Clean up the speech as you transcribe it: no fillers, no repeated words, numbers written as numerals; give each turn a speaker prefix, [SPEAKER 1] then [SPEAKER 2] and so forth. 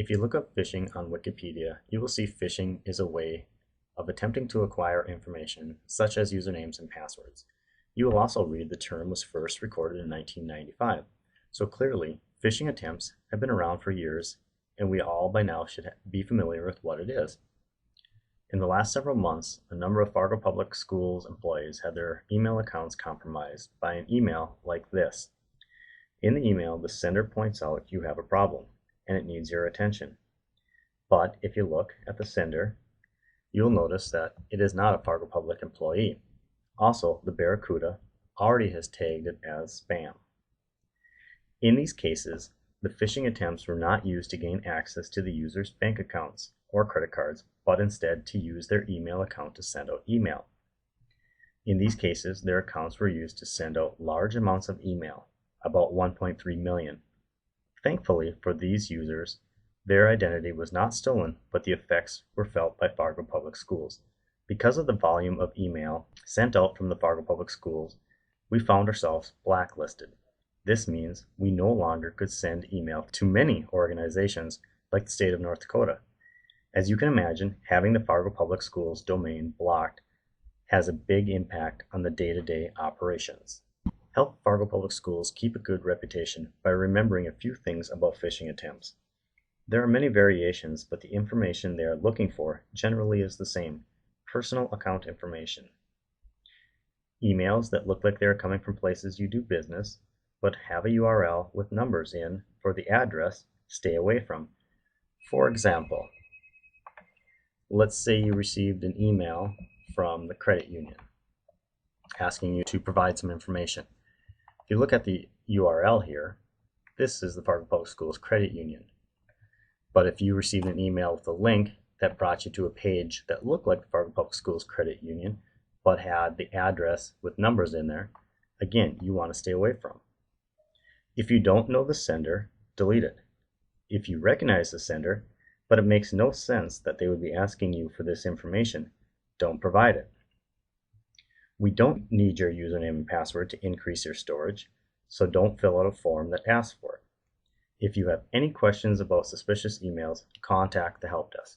[SPEAKER 1] If you look up phishing on Wikipedia, you will see phishing is a way of attempting to acquire information such as usernames and passwords. You will also read the term was first recorded in 1995. So clearly, phishing attempts have been around for years, and we all by now should be familiar with what it is. In the last several months, a number of Fargo Public Schools employees had their email accounts compromised by an email like this. In the email, the sender points out you have a problem and it needs your attention. But if you look at the sender, you'll notice that it is not a Fargo Public employee. Also, the Barracuda already has tagged it as spam. In these cases, the phishing attempts were not used to gain access to the user's bank accounts or credit cards, but instead to use their email account to send out email. In these cases, their accounts were used to send out large amounts of email, about 1.3 million. Thankfully for these users, their identity was not stolen, but the effects were felt by Fargo Public Schools. Because of the volume of email sent out from the Fargo Public Schools, we found ourselves blacklisted. This means we no longer could send email to many organizations like the state of North Dakota. As you can imagine, having the Fargo Public Schools domain blocked has a big impact on the day-to-day operations. Help Fargo Public Schools keep a good reputation by remembering a few things about phishing attempts. There are many variations, but the information they are looking for generally is the same: personal account information. Emails that look like they are coming from places you do business, but have a URL with numbers in for the address, stay away from. For example, let's say you received an email from the credit union asking you to provide some information. If you look at the URL here, this is the Fargo Public Schools Credit Union. But if you received an email with a link that brought you to a page that looked like the Fargo Public Schools Credit Union, but had the address with numbers in there, again, you want to stay away from. If you don't know the sender, delete it. If you recognize the sender, but it makes no sense that they would be asking you for this information, don't provide it. We don't need your username and password to increase your storage, so don't fill out a form that asks for it. If you have any questions about suspicious emails, contact the help desk.